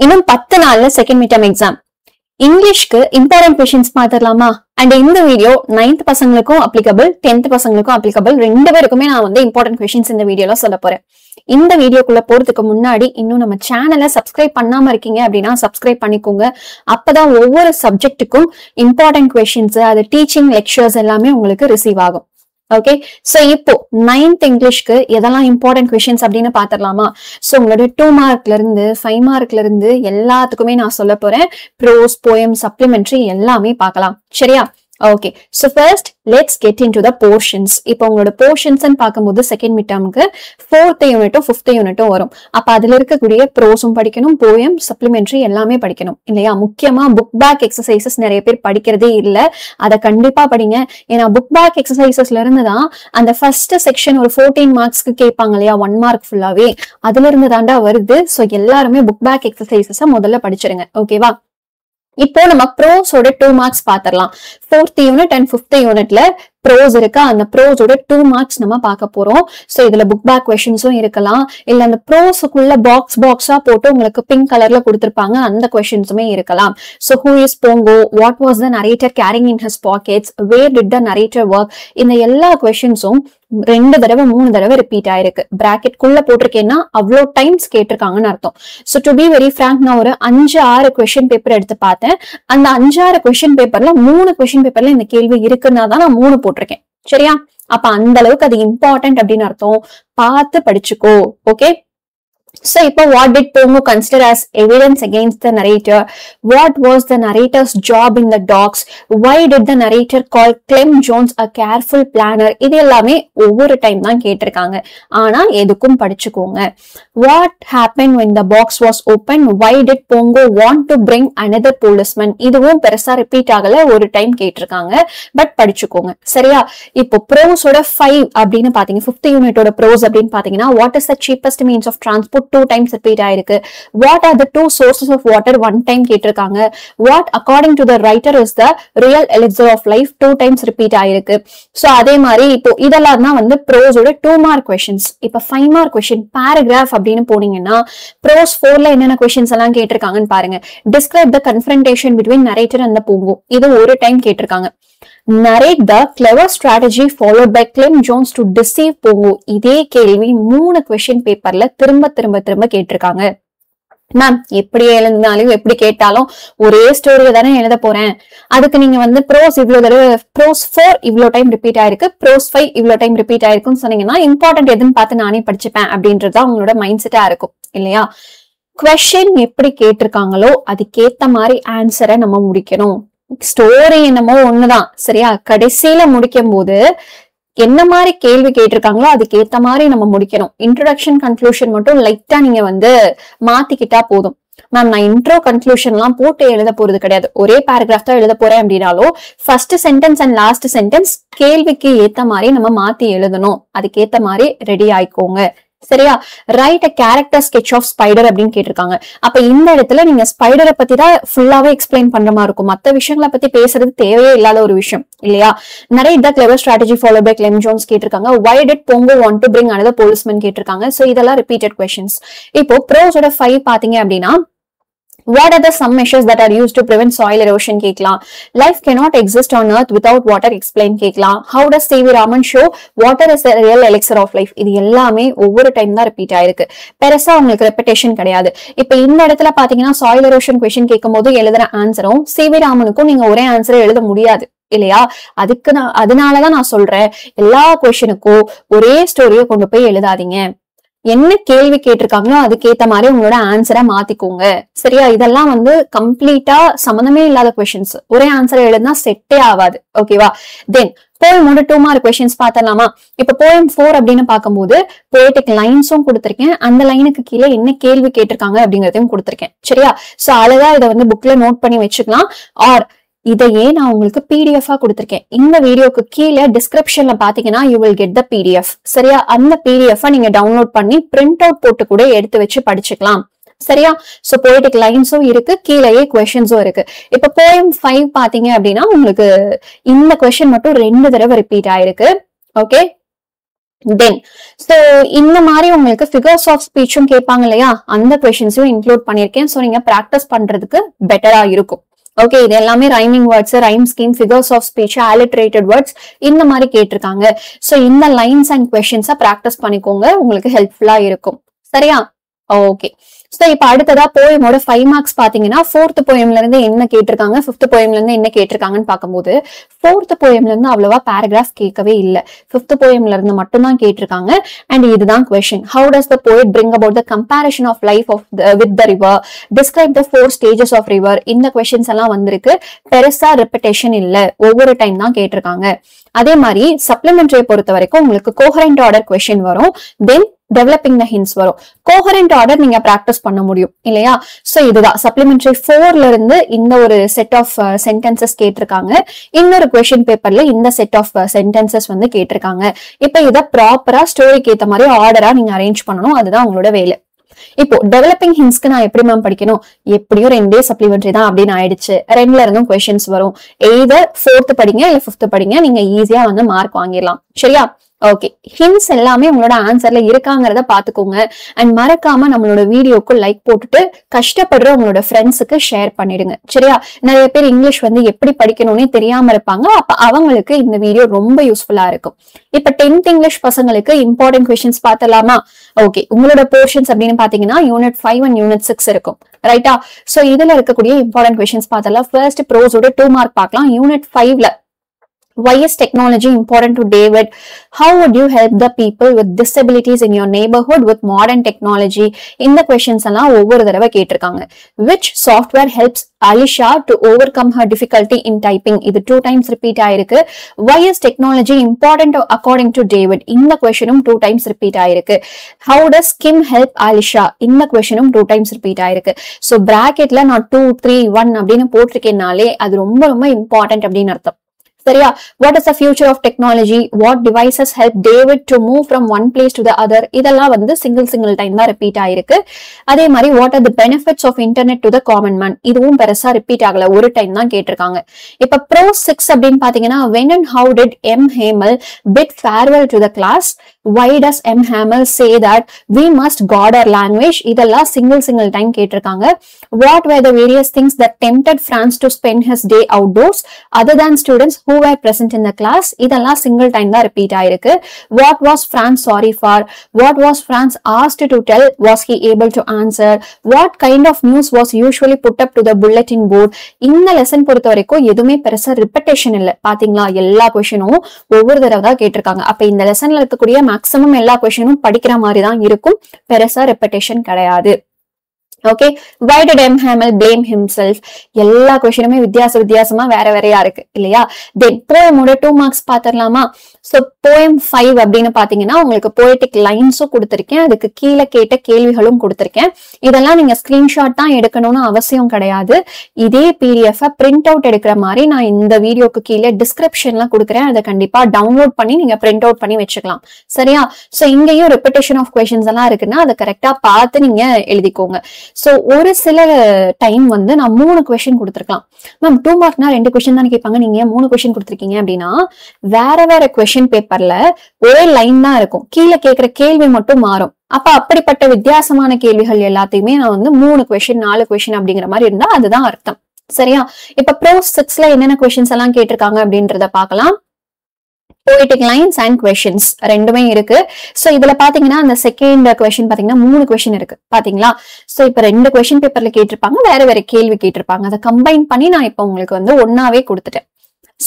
இன்னும் 10 நாள்ல second mid term exam. இங்கிலீஷ்க்கு இம்பார்ட்டன்ட் கொஸ்டின்ஸ் பாத்துடலாமா? அண்ட் இந்த வீடியோ 9th பசங்களுக்கும் அப்ளிகபிள், 10th பசங்களுக்கும் அப்ளிகபிள், ரெண்டு பேருக்குமே நான் வந்து இம்பார்ட்டன்ட் கொஸ்டின்ஸ் இந்த வீடியோல சொல்ல போறேன். இந்த வீடியோக்குள்ள போறதுக்கு முன்னாடி இன்னும் நம்ம சேனலை சப்ஸ்கிரைப் பண்ணாம இருக்கீங்க அப்படின்னா சப்ஸ்கிரைப் பண்ணிக்கோங்க. அப்பதான் ஒவ்வொரு சப்ஜெக்ட்டுக்கும் இம்பார்ட்டன்ட் கொஸ்டின்ஸ், அது டீச்சிங் லெக்சர்ஸ் எல்லாமே உங்களுக்கு ரிசீவ் ஆகும். ஓகே, சோ இப்போ 9th இங்கிலீஷ்க்கு எதெல்லாம் இம்பார்ட்டன்ட் கொஸ்டின்ஸ் அப்படின்னு பாத்திரலாமா? சோ உங்களோட 2 மார்க்ல இருந்து 5 மார்க்ல இருந்து எல்லாத்துக்குமே நான் சொல்ல போறேன். ப்ரோஸ், போயம், சப்ளிமெண்டரி எல்லாமே பார்க்கலாம். சரியா? Okay, so first let's get into the portions. இப்போ உங்களோட போர்ஷன்ஸ் பார்க்கும்போது செகண்ட் மிட் டர்முக்கு 4th யூனிட்டும் 5th யூனிட்டும் வரும். அப்ப அதுல இருக்கக்கூடிய ப்ரோஸும் படிக்கணும், போயம், சப்ளிமெண்டரி எல்லாமே படிக்கணும் இல்லையா? முக்கியமா புக் பேக் எக்ஸசைசஸ் நிறைய பேர் படிக்கிறதே இல்ல. அதை கண்டிப்பா படிங்க. ஏன்னா புக் பேக் எக்ஸசைசஸ்ல இருந்துதான் அந்த ஃபர்ஸ்ட் செக்ஷன் ஒரு 14 மார்க்ஸ்க்கு கேட்பாங்க இல்லையா, 1 மார்க் ஃபுல்லாவே அதுல இருந்து தாண்டா வருது. சோ எல்லாருமே புக் பேக் எக்ஸசைசஸ முதல்ல படிச்சிருங்க. ஓகேவா? இப்போ நம்ம ப்ரோஸோட 2 மார்க்ஸ் பாத்திரலாம். 4th யூனிட் அண்ட் 5th யூனிட்ல ப்ரோஸ் இருக்கா, அந்த ப்ரோஸோட 2 மார்க்ஸ் நம்ம பார்க்க போறோம். சோ இதுல புக் பேக் கொஸ்டின்ஸும் இருக்கலாம், இல்ல அந்த ப்ரோஸுக்குள்ள பாக்ஸா போட்டு உங்களுக்கு பிங்க் கலர்ல கொடுத்திருப்பாங்க, அந்த கொஸ்டின்ஸுமே இருக்கலாம். So who is Bongo, what was the narrator carrying in his pockets, where did the narrator work, இந்த எல்லா கொஸ்டின்ஸும் 2 தடவை 3 தடவை ரிப்பீட் ஆயிருக்கு. பிராக்கெட் குள்ள போட்டிருக்கேன்னா அவ்வளோ டைம்ஸ் கேட்டிருக்காங்கன்னு அர்த்தம். So to be very Frank, நான் ஒரு 5-6 கொஸ்டின் பேப்பர் எடுத்து பார்த்தேன். அந்த 5-6 கொஸ்டின் பேப்பர்ல 3 கொஸ்டின் பேப்பர்ல இந்த கேள்வி இருக்குன்னா தான் நான் 3 போட்டிருக்கேன். சரியா? அப்ப அந்த அளவுக்கு அது இம்பார்ட்டன்ட் அப்படின்னு அர்த்தம். பார்த்து படிச்சுக்கோ. ஓகே, so இப்போ what did Pongo consider as evidence against the narrator? What was the narrator's job in the docs? Why did the narrator call Clem Jones a careful planner? இது எல்லாமே ஒவ்வொரு டைம் தான் கேட்டிருக்காங்க. ஆனா எதுக்கும் படிச்சுக்கோங்க. What happened when the box was open? Why did Pongo want to bring another policeman? இதுவும் பெருசா ரிப்பீட் ஆகல, ஒரு டைம் கேட்டிருக்காங்க. பட் படிச்சுக்கோங்க. சரியா? இப்போ ப்ரோஸோட 5 அப்படின்னு பாத்தீங்க, 5th யூனிட்டோட ப்ரோஸ் அப்படின்னு பாத்தீங்கன்னா, what is the cheapest means of transport? 2 times repeat ஆயிருக்கு. What are the 2 sources of water? 1 time கேட்டிருக்காங்க. What according to the writer is the real elixir of life? 2 times repeat ஆயிருக்கு. So அதே மாதிரி இப்போ இதெல்லாம் தான் வந்து ப்ரோஸோட 2 மார்க் கொஸ்டின்ஸ். இப்ப 5 மார்க் கொஸ்டின் பேராகிராஃப் அப்படின்னு போனீங்கன்னா ப்ரோஸ் 4ல என்னென்ன கொஸ்டின்ஸ் எல்லாம் கேட்டிருக்காங்கன்னு பாருங்க. Describe the confrontation between narrator and the Pongo. இது ஒரு டைம் கேட்டிருக்காங்க. Narrate the clever strategy followed by Clem Jones to deceive Pongo. இதே கேள்வி 3 கொஸ்டின் பேப்பர்ல திரும்ப கேட்டிருக்காங்க. மேம் எப்படி எழுதினாலும் எப்படி கேட்டாலும் ஒரே ஸ்டோரியை தானே எழுத போறேன், அதுக்கு நீங்க வந்து ப்ரோஸ் இவ்வளவு தடவை, ப்ரோஸ் 4 இவ்வளவு டைம் ரிப்பீட் ஆயிருக்கு, ப்ரோஸ் 5 இவ்வளவு டைம் ரிப்பீட் ஆயிருக்குன்னு சொன்னீங்கன்னா இம்பார்ட்டன்ட் எதுன்னு பார்த்து நானே படிச்சுப்பேன் அப்படின்றதுதான் உங்களோட மைண்ட் செட்டா இருக்கும் இல்லையா? கொஸ்டின் எப்படி கேட்டிருக்காங்களோ அதுக்கேத்த மாதிரி ஆன்சரை நம்ம முடிக்கணும். ஸ்டோரி என்னமோ ஒண்ணுதான் சரியா? கடைசியில முடிக்கும் போது என்ன மாதிரி கேள்வி கேட்டிருக்காங்களோ அதுக்கு ஏத்த மாதிரி நம்ம முடிக்கணும். இன்ட்ரோடக்ஷன் கன்க்ளூஷன் மட்டும் லைட்டா நீங்க வந்து மாத்திக்கிட்டா போதும். மேம் நான் இன்ட்ரோ கன்க்ளூஷன் எல்லாம் போட்டு எழுத போறது கிடையாது, ஒரே பேராகிராஃப் தான் எழுத போறேன் அப்படின்னாலும் first sentence and last sentence கேள்விக்கு ஏத்த மாதிரி நம்ம மாத்தி எழுதணும். அதுக்கு ஏத்த மாதிரி ரெடி ஆயிக்கோங்க. சரியா? Right a character sketch of spider அப்படின்னு கேட்டிருக்காங்க. அப்ப இந்த இடத்துல நீங்க ஸ்பைடரை பத்தி தான் ஃபுல்லாவே எக்ஸ்பிளைன் பண்ற மாதிரி இருக்கும். மத்த விஷயங்களை பத்தி பேசுறது தேவையே இல்லாத ஒரு விஷயம் இல்லையா? narrate the clever strategy followed by Clem Jones கேட்டிருக்காங்க. Why did Pongo want to bring another policeman கேட்டிருக்காங்க. சோ இதெல்லாம் ரிப்பீட்டட் கொஸ்டின்ஸ். இப்போ ப்ரோஸோட 5 பாத்தீங்க அப்படின்னா, what are the some measures that are used to prevent soil erosion கேக்கலாம். Life cannot exist on earth without water explain கேக்கலாம். How does C.V. Raman show water is the real elixir of life? இது எல்லாமே ஒவ்வொரு time தான் repeat ஆயிருக்கு, பெருசா உங்களுக்கு repetition கிடையாது. இப்ப இந்த இடத்துல பாத்தீங்கன்னா சாயில் எரோஷன் கொஸ்டின் கேட்கும் போது எழுதுற ஆன்சரும் C.V. ராமனுக்கும் நீங்க ஒரே ஆன்சரை எழுத முடியாது இல்லையா? அதனாலதான் நான் சொல்றேன், எல்லா கொஸ்டினுக்கும் ஒரே ஸ்டோரியை கொண்டு போய் எழுதாதீங்க. என்ன கேள்வி கேட்டிருக்காங்களோ அதுக்கேத்த மாதிரி உங்களோட ஆன்சரை மாத்திக்கோங்க. சரியா? இதெல்லாம் வந்து கம்ப்ளீட்டா சம்மந்தமே இல்லாத கொஸ்டின்ஸ், ஒரே ஆன்சரை எழுதுனா செட்டே ஆகாது. ஓகேவா? தென் போயமோட 2 மார்க் கொஸ்டின்ஸ் பார்த்தலாமா? இப்ப போயம் 4 அப்படின்னு பார்க்கும்போது போயட்டிக் லைன்ஸும் கொடுத்திருக்கேன், அந்த லைனுக்கு கீழே என்ன கேள்வி கேட்டிருக்காங்க அப்படிங்கறதையும் கொடுத்திருக்கேன். சரியா? சோ அழகா இதை வந்து புக்ல நோட் பண்ணி வச்சுக்கலாம். ஆர் இதையே நான் உங்களுக்கு பிடிஎஃபா கொடுத்திருக்கேன். இந்த வீடியோக்கு கீழே டிஸ்கிரிப்ஷன்ல பாத்தீங்கன்னா you will get the PDF. சரியா? அந்த பிடிஎஃப் நீங்க டவுன்லோட் பண்ணி பிரிண்ட் அவுட் போட்டு கூட எடுத்து வச்சு படிச்சுக்கலாம். சரியா? சோ போயட்டிக் லைன்ஸும் இருக்கு, கீழேயே கொஸ்டின்ஸும் இருக்கு. இப்ப போயம் 5 பாத்தீங்க அப்படின்னா உங்களுக்கு இந்த கொஸ்டின் மட்டும் 2 தடவை ரிப்பீட் ஆயிருக்கு. ஓகே, தென் சோ இந்த மாதிரி உங்களுக்கு ஃபிகர்ஸ் ஆஃப் ஸ்பீச்சும் கேட்பாங்க இல்லையா, அந்த கொஸ்டின்ஸையும் இன்க்ளூட் பண்ணிருக்கேன். சோ நீங்க பிராக்டிஸ் பண்றதுக்கு பெட்டரா இருக்கும். ஓகே, இது எல்லாமே rhyming words, rhyme scheme, figures of speech, alliterated words இந்த மாதிரி கேட்டிருக்காங்க. சோ இந்த லைன்ஸ் அண்ட் கொஸ்டின்ஸை பிராக்டிஸ் பண்ணிக்கோங்க, உங்களுக்கு ஹெல்ப்ஃபுல்லா இருக்கும். சரியா? ஓகே. சோ இப்ப அடுத்ததா போயமோட 5 மார்க்ஸ் பாத்தீங்கன்னா 4th போயம்ல இருந்து என்ன கேட்டிருக்காங்க, 5th போயம்ல இருந்து என்ன கேட்டிருக்காங்கன்னு பார்க்கும்போது 4th போயம்ல இருந்து அவ்வளவா பேராகிராஃப் கேட்கவே இல்லை. 5th போயம்ல இருந்து மட்டும்தான் கேட்டிருக்காங்க. அண்ட் இதுதான் question. How does the poet bring about the comparison of life with the river? Describe the 4 stages of river. இந்த கொஸ்டின்ஸ் எல்லாம் வந்திருக்கு. பெருசா ரெப்பிடேஷன் இல்ல, ஒவ்வொரு டைம் தான் கேட்டிருக்காங்க. அதே மாதிரி சப்ளிமெண்டரியை பொறுத்த வரைக்கும் உங்களுக்கு கோஹரண்ட் ஆர்டர் கொஸ்டின் வரும். தென் டெவலப்பிங் த ஹிண்ட்ஸ் வரும். கோஹரண்ட் ஆர்டர் நீங்க பிராக்டிஸ் பண்ண முடியும் இல்லையா? சோ இதுதான் சப்ளிமெண்டரி 4ல இருந்து இந்த ஒரு செட் ஆஃப் சென்டென்சஸ் கேட்டிருக்காங்க. இன்னொரு கொஸ்டின் பேப்பர்ல இந்த செட் ஆஃப் சென்டென்சஸ் வந்து கேட்டிருக்காங்க. இப்ப இதை ப்ராப்பரா ஸ்டோரிக்கு ஏத்த மாதிரி ஆர்டரா நீங்க அரேஞ்ச் பண்ணணும். அதுதான் உங்களோட வேலை. இப்போ டெவலப்பிங் ஹிண்ட்ஸ்க்கு நான் எப்படி மேம் படிக்கணும்? எப்படியும் 2 சப்ளிமெண்டரி தான் அப்படின்னு ஆயிடுச்சு. 2ல இருந்தும் கொஸ்டின்ஸ் வரும். எய்தர் 4th படிங்க இல்ல 5th படிங்க, நீங்க ஈஸியா வந்து மார்க் வாங்கிடலாம். சரியா? ஓகே, ஹிண்ட்ஸ் எல்லாமே உங்களோட ஆன்சர்ல இருக்காங்கிறத பாத்துக்கோங்க. அண்ட் மறக்காம நம்மளோட வீடியோக்கு லைக் போட்டுட்டு கஷ்டப்படுற உங்களோட ஃப்ரெண்ட்ஸுக்கு ஷேர் பண்ணிடுங்க. சரியா? நிறைய பேர் இங்கிலீஷ் வந்து எப்படி படிக்கணும்னே தெரியாம இருப்பாங்க. அப்ப அவங்களுக்கு இந்த வீடியோ ரொம்ப யூஸ்ஃபுல்லா இருக்கும். இப்ப 10th இங்கிலீஷ் பசங்களுக்கு இம்பார்ட்டன்ட் கொஸ்டின்ஸ் பார்த்தலாமா? ஓகே, உங்களோட போர்ஷன்ஸ் அப்படின்னு பாத்தீங்கன்னா யூனிட் 5 அண்ட் யூனிட் 6 இருக்கும். ரைட்டா? சோ இதுல இருக்கக்கூடிய இம்பார்ட்டன்ட் கொஸ்டின்ஸ் பார்த்தலாம். ஃபர்ஸ்ட் ப்ரோஸோட 2 மார்க் பார்க்கலாம். யூனிட் 5ல why is technology important to David? How would you help the people with disabilities in your neighborhood with modern technology? இந்த questions எல்லாம் ஒவ்வொரு தடவை கேட்டிருக்காங்க. Which software helps Alisha to overcome her difficulty in typing? இது 2 times repeat ஆயிருக்கு. Why is technology important according to David? இந்த questionum 2 times repeat ஆயிருக்கு. How does Kim help Alisha? இந்த questionum 2 times repeat ஆயிருக்கு. So bracketல நான் 2, 3, 1 அப்படின்னு போட்டிருக்கேனாலே அது ரொம்ப ரொம்ப important அப்படின்னு அர்த்தம். சரியா? What is the future of technology? What devices help David to move from one place to the other? இதெல்லாம் வந்து single time தான் repeat ஆயிருக்கு. அதே மாதிரி what are the benefits of internet to the common man? இதுவும் பெருசா repeat ஆகல, ஒரு டைம் தான் கேட்டிருக்காங்க. இப்ப pro 6 அப்படின்னு பாத்தீங்கன்னா when and how did M. Hamel bid farewell to the class? Why does M. Hamel say that we must guard our language? இதெல்லாம் single time கேட்டிருக்காங்க. What were the various things that tempted Franz to spend his day outdoors other than students who were present in the class? இதெல்லாம் single time தான் repeat ஆயிருக்கு. What was Franz sorry for? What was Franz asked to tell? Was he able to answer? What kind of news was usually put up to the bulletin board? இந்த lesson பொறுத்த வரைக்கும் எதுவுமே பெருசா ரிப்பெட்டேஷன் இல்ல. பாத்தீங்களா? எல்லா கொஸ்டினும் ஒவ்வொரு தடவை தான் கேட்டிருக்காங்க. அப்ப இந்த லெசன்ல இருக்கக்கூடிய மேக்ஸிமம் எல்லா கொஸ்டினும் படிக்கிற மாதிரி தான் இருக்கும். பெருசா ரிப்பெட்டேஷன் கிடையாது. Okay, why did M. Hamel blame himself? எல்லா கொஸ்டினுமே வித்தியாசமா வேறையா இருக்கு இல்லையா? தென் போயமோட 2 மார்க்ஸ் பாத்திரலாமா? சோ போயம் 5 அப்படின்னு பாத்தீங்கன்னா உங்களுக்கு போயட்டிக் லைன்ஸும் கொடுத்திருக்கேன். அதுக்கு கீழே கேட்ட கேள்விகளும் கொடுத்திருக்கேன். இதெல்லாம் நீங்க ஸ்கிரீன்ஷாட் தான் எடுக்கணும்னு அவசியம் கிடையாது. இதே PDF பிரிண்ட் அவுட் எடுக்கிற மாதிரி நான் இந்த வீடியோக்கு கீழே டிஸ்கிரிப்ஷன்ல கொடுக்குறேன். அதை கண்டிப்பா டவுன்லோட் பண்ணி நீங்க பிரிண்ட் அவுட் பண்ணி வச்சுக்கலாம். சரியா? சோ இங்கேயும் ரெப்பிடேஷன் ஆஃப் கொஸ்டின்ஸ் எல்லாம் இருக்குன்னா அதை கரெக்டா பார்த்து நீங்க எழுதிக்கோங்க. சோ ஒரு சில டைம் வந்து நான் 3 கொஸ்டின் கொடுத்துருக்கலாம். மேம் 2 மார்க்னா 2 கொஸ்டின் தான் கேட்பாங்க, நீங்க 3 கொஸ்டின் கொடுத்துருக்கீங்க அப்படின்னா வேற கொஸ்டின் பேப்பர்ல ஒரே லைன் தான் இருக்கும், கீழே கேட்கிற கேள்வி மட்டும் மாறும். அப்ப அப்படிப்பட்ட வித்தியாசமான கேள்விகள் எல்லாத்தையுமே நான் வந்து 3 கொஸ்டின் 4 கொஸ்டின் அப்படிங்கிற மாதிரி இருந்தா அதுதான் அர்த்தம். சரியா? இப்ப ப்ரோ 6ல என்னென்ன கொஸ்டின்ஸ் எல்லாம் கேட்டிருக்காங்க அப்படின்றத பாக்கலாம். poetic lines and questions ரெண்டுமே இருக்கு. சோ இதுல பாத்தீங்கன்னா அந்த செகண்ட் क्वेश्चन பாத்தீங்கன்னா 3 क्वेश्चन இருக்கு பாத்தீங்களா? சோ இப்ப 2 क्वेश्चन பேப்பர்ல கேட்டிருப்பாங்க, வேற கேள்வி கேட்டிருப்பாங்க. அதை கம்பைன் பண்ணி நான் இப்ப உங்களுக்கு வந்து ஒன்னாவே கொடுத்துட்டேன்.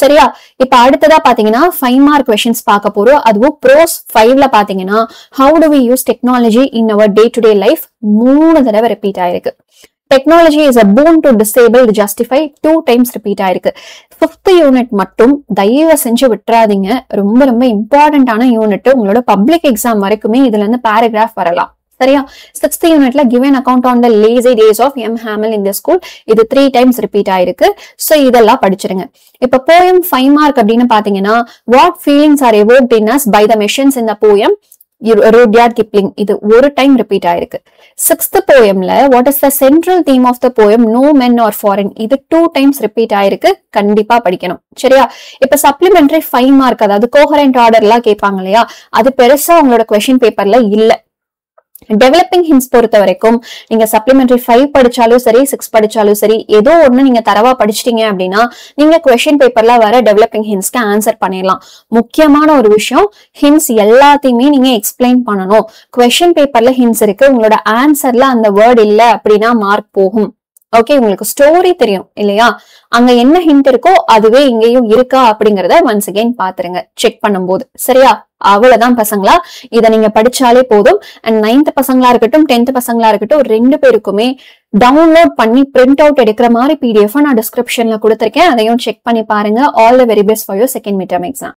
சரியா? இப்ப அடுத்ததா பாத்தீங்கன்னா 5 மார்க் क्वेश्चंस பார்க்க போறோம். அதுவும் ப்ரோஸ் 5ல பாத்தீங்கன்னா how do we use technology in our day to day life 3 தடவை ரிப்பீட் ஆயிருக்கு. Technology is a boon to disabled justify 2 times repeat ஆயிருக்கு. 5th யூனிட் மட்டும் தயவு செஞ்சு விட்டுறாதீங்க. ரொம்ப ரொம்ப இம்பார்ட்டன்டான யூனிட். உங்களோட பப்ளிக் எக்ஸாம் வரைக்குமே இதுல இருந்து பேராகிராஃப் வரலாம். சரியா? 6th யூனிட்ல give an account on the lazy days of M. Hamel in the school இது 3 times repeat ஆயிருக்கு. சோ இதெல்லாம் படிச்சிருங்க. இப்ப poem 5 மார்க் அப்படின்னு பாத்தீங்கன்னா what feelings are evoked in us by the machines in the poem? Rudyard Kipling இது ஒரு time repeat ஆயிருக்கு. 6th போயம்ல what is the central theme of the poem no men are foreign இது 2 times repeat ஆயிருக்கு. கண்டிப்பா படிக்கணும். சரியா? இப்ப சப்ளிமெண்டரி 5 மார்க் அதாவது கோஹரண்ட் ஆர்டர் எல்லாம் கேட்பாங்க இல்லையா, அது பெருசா உங்களோட கொஸ்டின் பேப்பர்ல இல்ல. டெவலப்பிங் ஹிண்ட்ஸ் பொறுத்த வரைக்கும் நீங்க சப்ளிமெண்டரி 5 படிச்சாலும் சரி 6 படிச்சாலும் சரி ஏதோ ஒண்ணு நீங்க தரவா படிச்சிட்டீங்க அப்படின்னா நீங்க கொஸ்டின் பேப்பர்ல வர டெவலப்பிங் ஹிண்ட்ஸ்க்கு ஆன்சர் பண்ணிடலாம். முக்கியமான ஒரு விஷயம், ஹிண்ட்ஸ் எல்லாத்தையுமே நீங்க எக்ஸ்பிளைன் பண்ணணும். கொஸ்டின் பேப்பர்ல ஹிண்ட்ஸ் இருக்கு, உங்களோட ஆன்சர்ல அந்த வேர்ட் இல்ல அப்படின்னா மார்க் போகும். ஓகே, உங்களுக்கு ஸ்டோரி தெரியும் இல்லையா, அங்க என்ன ஹிண்ட் இருக்கோ அதுவே இங்கேயும் இருக்கா அப்படிங்கறத ஒன்ஸ் அகைன் பாத்துருங்க செக் பண்ணும்போது. சரியா? அவ்வளவுதான் பசங்களா, இதை நீங்க படிச்சாலே போதும். அண்ட் 9th பசங்களா இருக்கட்டும் 10th பசங்களா இருக்கட்டும் 2 பேருக்குமே டவுன்லோட் பண்ணி பிரிண்ட் அவுட் எடுக்கிற மாதிரி PDF நான் டிஸ்கிரிப்ஷன்ல கொடுத்திருக்கேன். அதையும் செக் பண்ணி பாருங்க. All the very best for your second mid term exam.